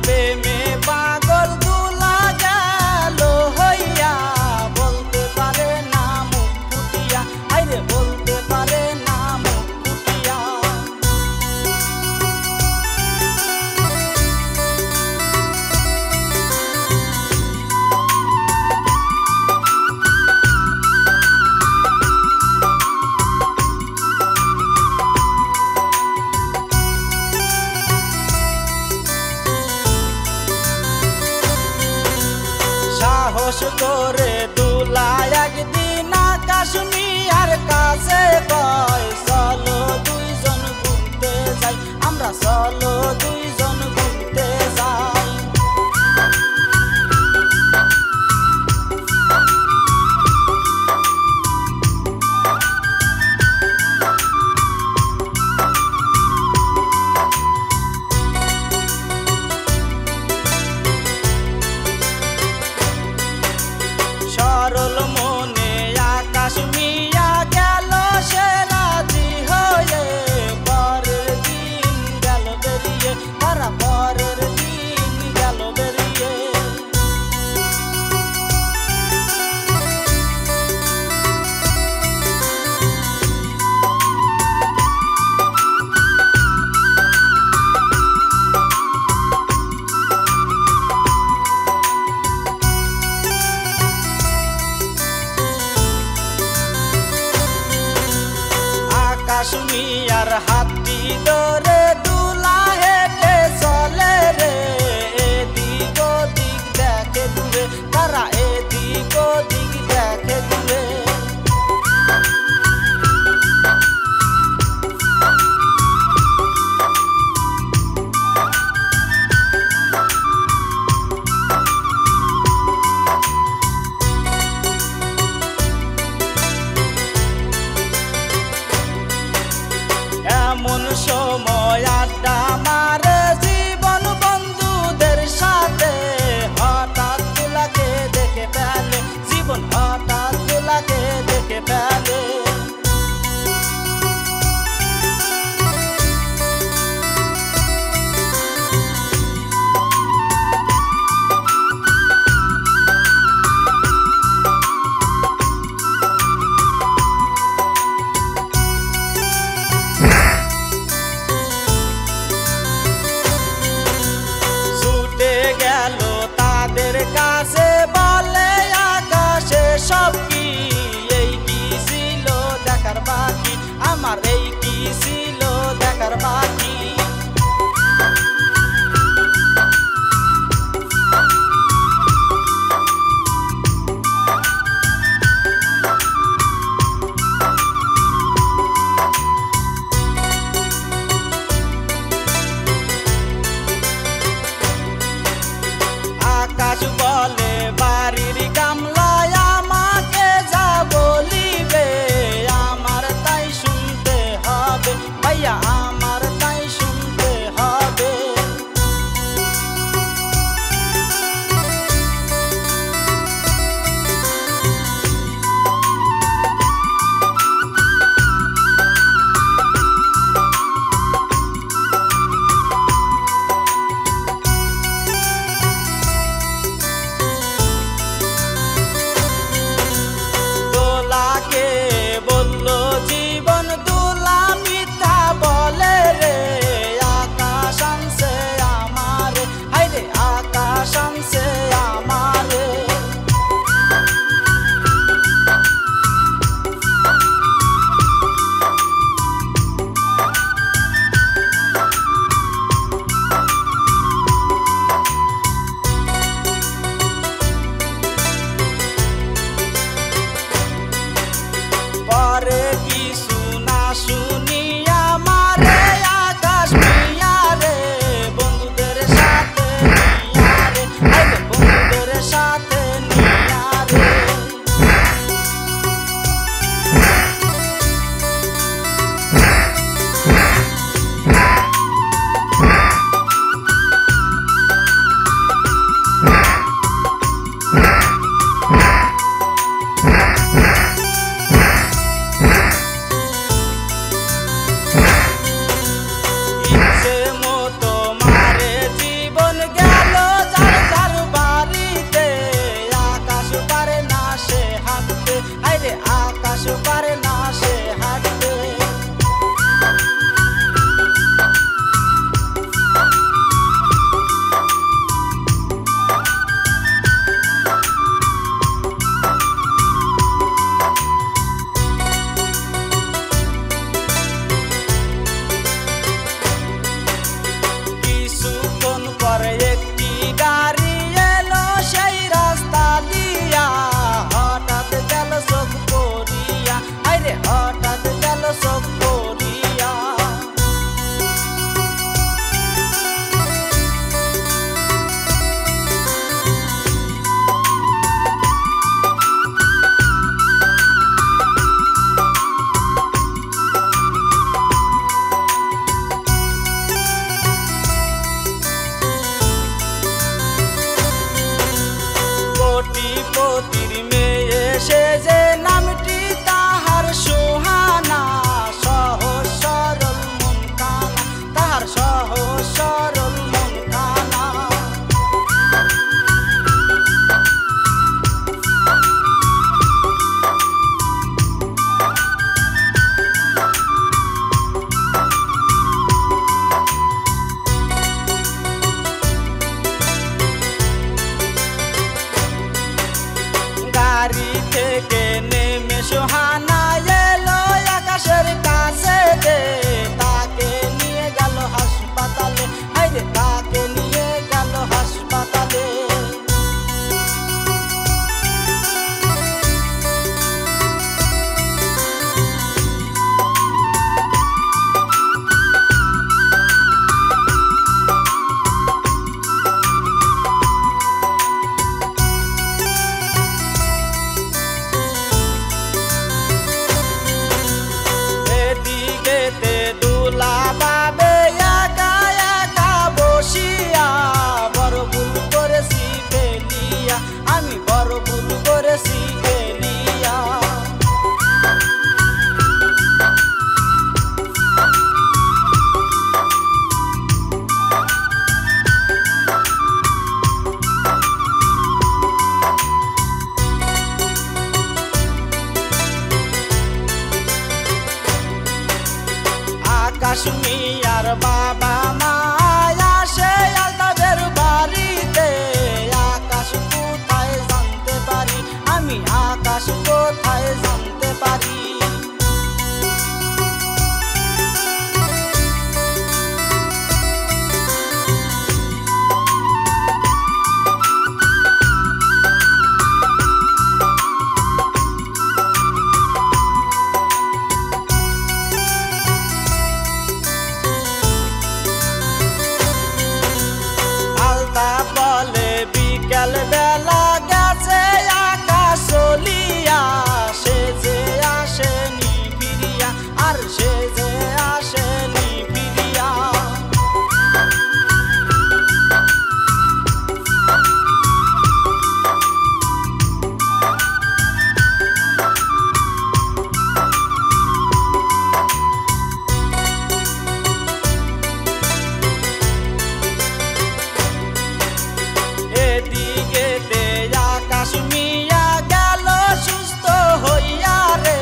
প্রেমে পাগল দুলা গেল হইয়া, বলতে পারে না মুখ ফুটিয়া, আইরে বলতে পারে না মুখ ফুটিয়া। সাহস করে দুলা একদিন কাশ্মীর কাছে কয়, চলো দুইজন ঘুরতে যাই, আমরা চলো দুইজন ঘুরতে যাই। সরল মনে আকাশ মিয়া গেল সে রাজি হয়ে, পরের দিন গেল বেরিয়ে, তারা পরের দিন গেল বেরিয়ে। কাশ্মীর হাতি ধরে দুলা হেঁটে চলে রে, এদিক ওদিক দেখে দূরে, তারা এদিক ওদিক দেখে দূরে। এমন সময় আড্ডা মারে জীবন বন্ধুদের সাথে, হঠাৎ দুলাকে দেখে ফেলে, জীবন হঠাৎ দুলাকে দেখে ফেলে। গেল তাদের কাছে বলে আকাশে সব কি, এই কি ছিল দেখার বাকি, আমার এই কি ছিল দেখার বাকি। আকাশ বলে বাড়ির গামলায় আমাকে যা বলিবে, আমার তাই শুনতে হবে। আকাশ মিয়ার বাবা মা আসে আলতাফের বাড়িতে। আকাশ কোথায় জানতে পারি, আমি আকাশ কোথায় জানতে পারি। বলে বিকাল বেলা গেছে আকাশ চলিয়া, সে যে আসেনি ফিরিয়া, আর সে যে আসেনি ফিরিয়া। আকাশ মিয়া গেল সুস্থ হইয়া রে,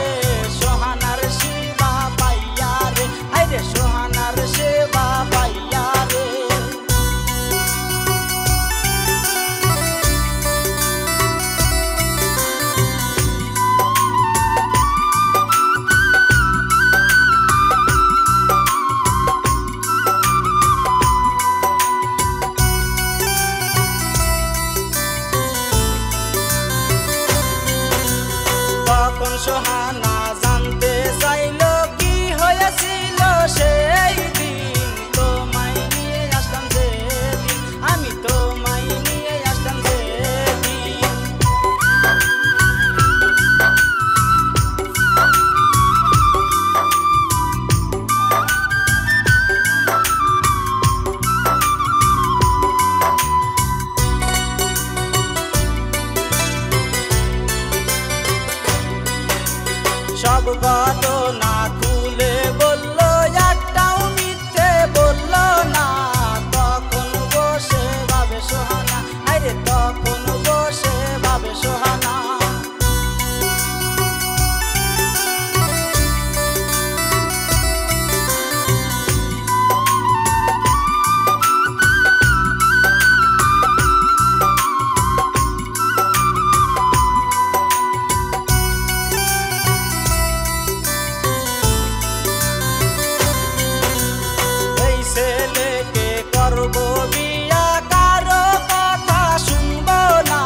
সোহানার সেবা পাইয়া রে, হায়রে সোহানার সেবা পাইয়া রে। তখন সোহানা জানতে চাইল কি হয়েছিল সেই দিন, তোমায় নিয়ে আসলাম যেদিন, আমি তোমায় নিয়ে আসলাম যেদিন। সব ঘটনা খুলে বলল, একটাও মিথ্যে বলল না। তখন বসে ভাবে সোহানা, আরে তখন বসে ভাবে সোহানা। ছেলেকে করব বিয়া, কারো কথা শুনব না,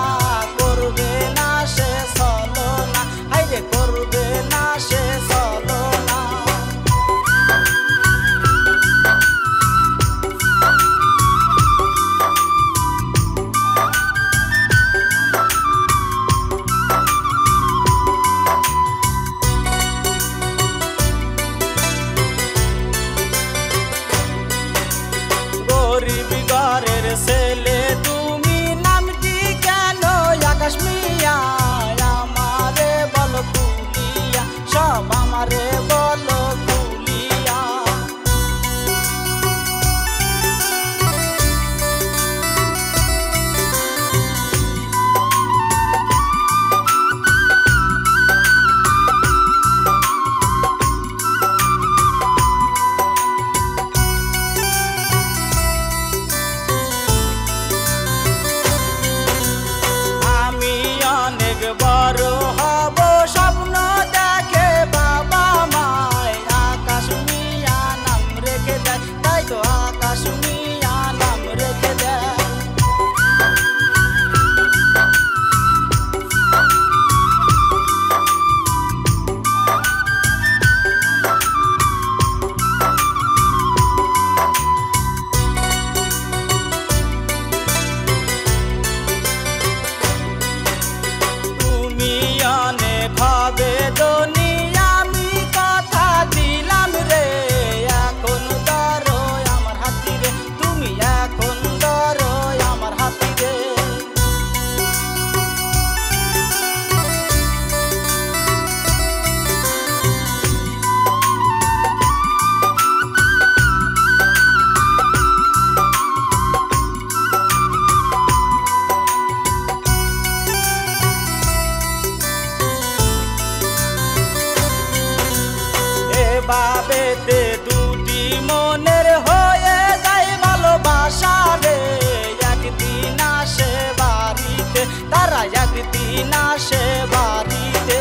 করবে না সে চলো না, হাইরে করবে না সে চলো না। গরিব ঘরের ছেলে তুমি, নামটি কেন আকাশ মিয়া? আমারে বলো খুলিয়া, সব আমারে বলো খুলিয়া। অনেক বড় হব স্বপ্ন দেখে বাবা মায়, আকাশ মিয়া নাম রেখে দেয়, তাই তো আকাশ মিয়া নাম রেখে দেয়। অনেক হবে ধনী, আমি কথা দিলাম রে, এখন ধরো আমার হাতি রে, তুমি এখন ধরো আমার হাতি রে। বাবেতে দুটি মনের হয়ে যায় ভালোবাসা রে একদিন আসে বাড়িতে তারা একদিন আসে বাড়িতে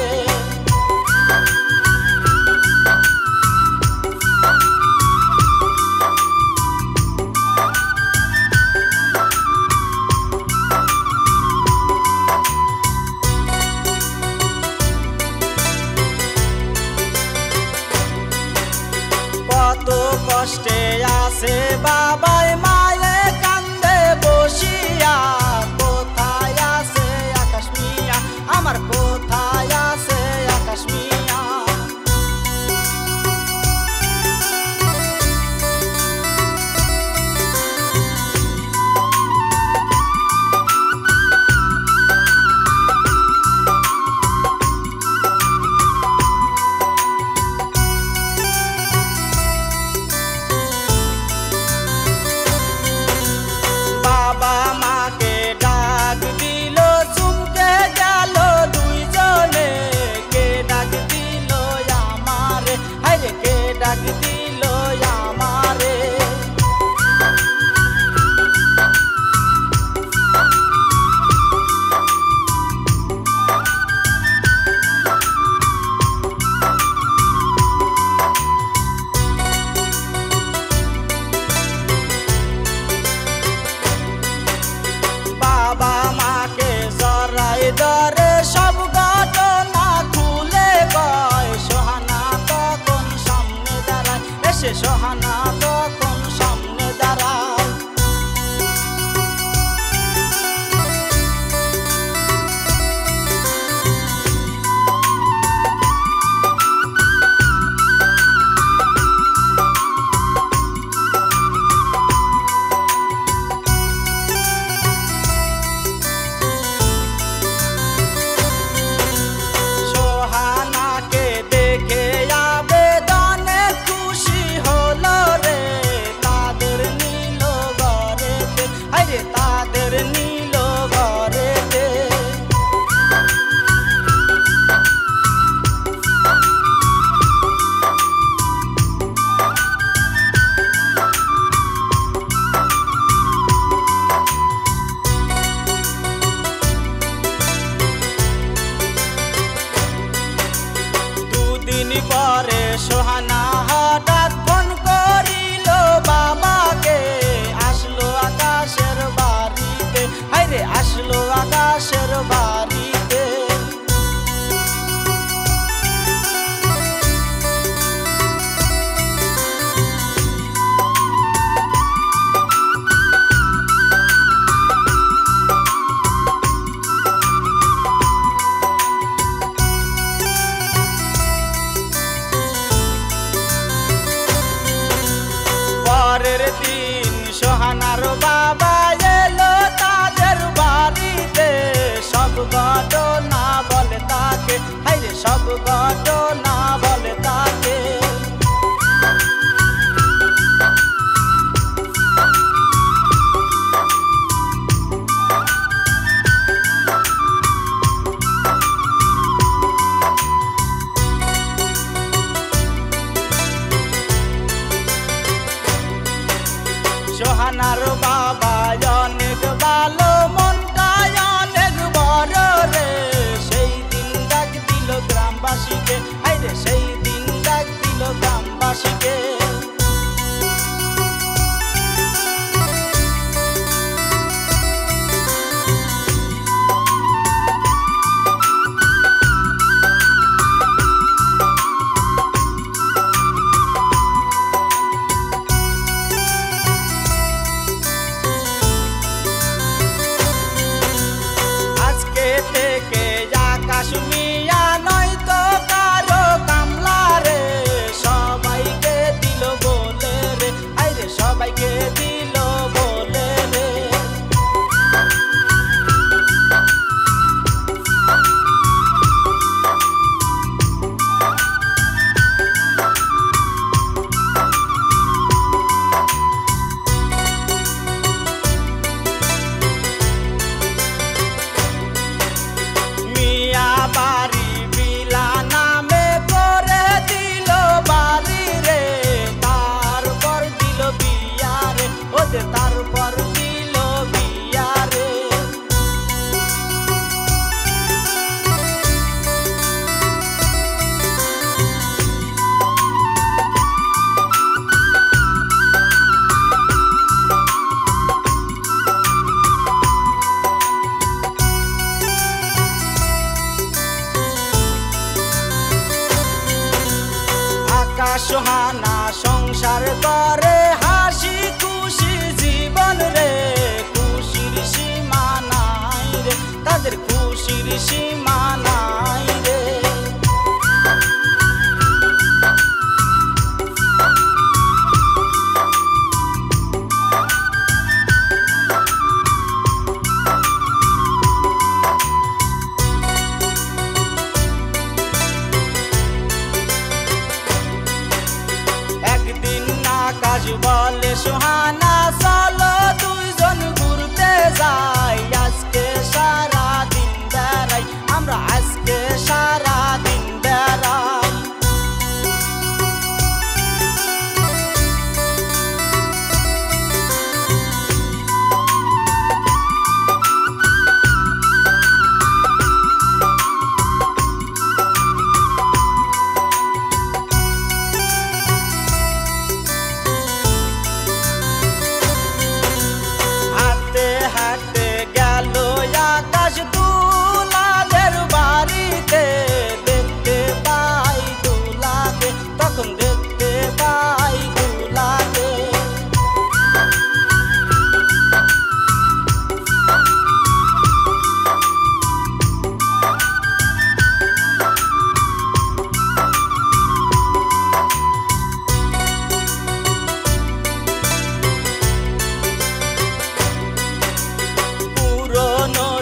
কত কষ্টে আছে বাবাই মায়ে কান্দে বসিয়া কোথায় আছে আকাশ মিয়া আমার কোথায় আছে আকাশ মিয়া বাবা মাকে ডাক দিল চুমকে গেল দুইজনে কে ডাক দিল আমারে হায়রে কে ডাক দিল আমারে বাবা মাকে জড়াই ধরে সব ঘটনা খুলে কয় সোহানা তখন সামনে দাঁড়ায় এসে সোহানা তখন সামনে দাঁড়ায় সোহানাকে দেখে আবেদনে খুশি হলো রে তাদের নীল ঘরেতে আরে তাদের নীল ঘরেতে দুদিন পরে সোহানা হঠাৎ ফোন করিল বাবাকে আসলো আকাশের বাড়িতে হায়রে আসলো আকাশের বাড়িতে পরের দিন সোহানার বাবা এলো তাদের বাড়িতে সব ঘটনা বলে তাকে হায়রে সব ঘটনা বলে তাকে সোহানার বাবা অনেক ভালো মনটা অনেক বড় রে সেই দিন ডাক দিল গ্রামবাসীকে হায়রে সেই দিন ডাক দিল গ্রামবাসীকে থেকে আকাশ মিয়া নয়তো কারো কামলা রে সবাইকে সীমানা সংসার করে হাসি খুশি জীবন রে খুশির সীমানাই রে তাদের খুশির সীমানাই রে আকাশ বলে সোহানা চলো দুইজন ঘুরতে যাই আজকে সারা দিন বেড়াই আমরা আজকে সারা দিন বেড়াই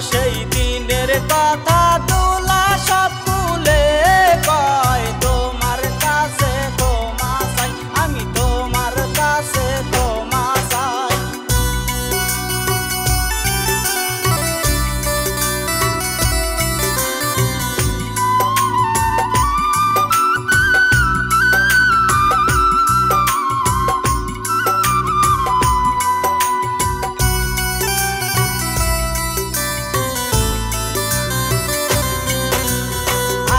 সেই দিনের কথা দোলা সব ভুলে কয় তোমার কাছে ক্ষমা চাই আমি তোমার কাছে ক্ষমা চাই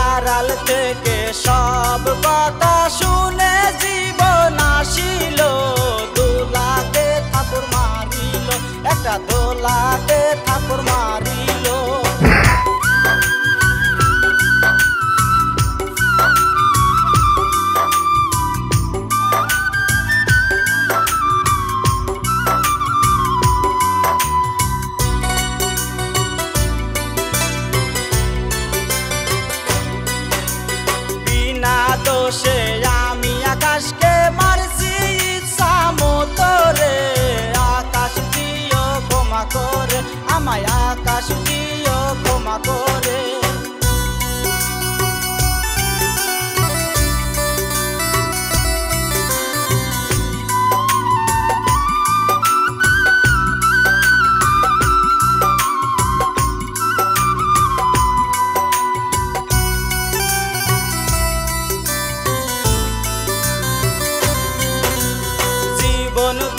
আড়াল থেকে সব কথা শুনে জীবন আসিল দোলাতে থাপুর মারিল একটা দোলাতে থাপুর মারিল দোষে আমি আকাশকে মারছি ইচ্ছা মতো রে আকাশ দিও ক্ষমা করে আমায় আকাশ দিও ক্ষমা করে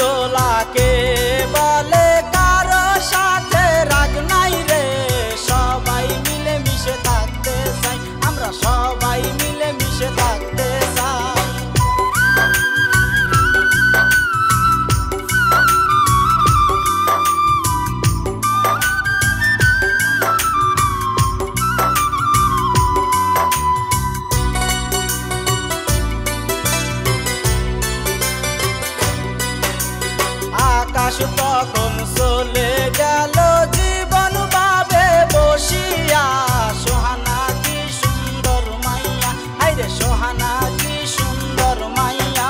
দোলাকে বলে কারো সাথে রাগ নাই রে সবাই মিলে মিশে থাকতে চাই আমরা সবাই মিলে মিশে থাকতে চাই আকাশ তখন চলে গেল জীবন ভাবে বসিয়া সোহানা কি সুন্দর মাইয়া আইরে সোহানা কি সুন্দর মাইয়া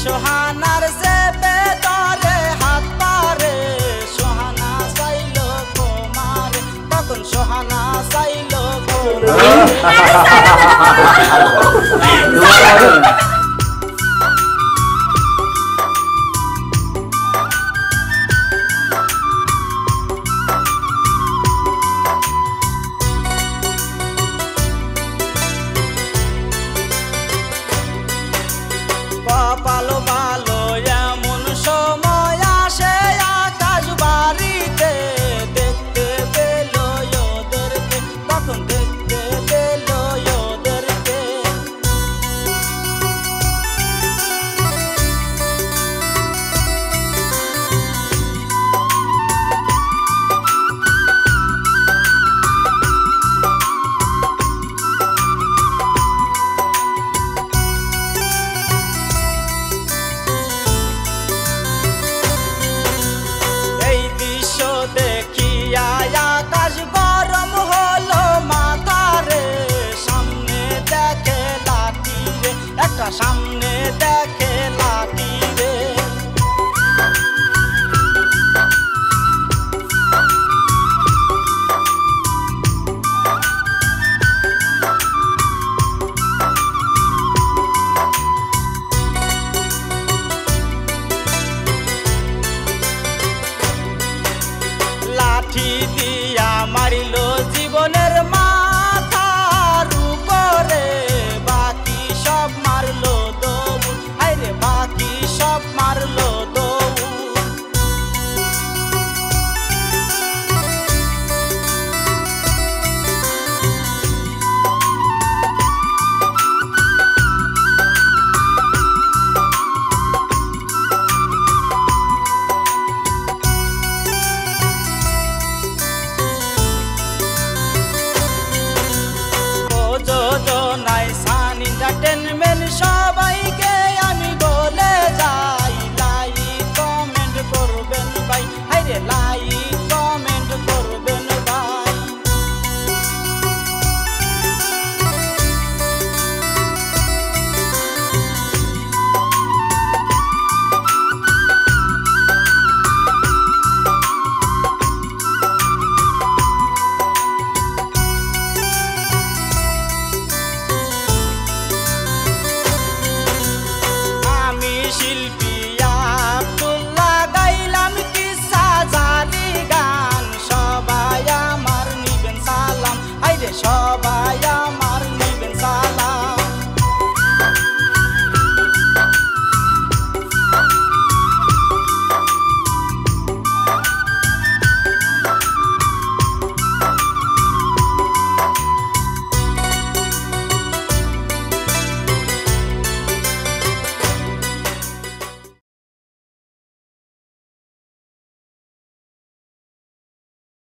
সোহানার চেপে ধরে হাত পারে সোহানা চাইল তোমারে তখন সোহানা চাইল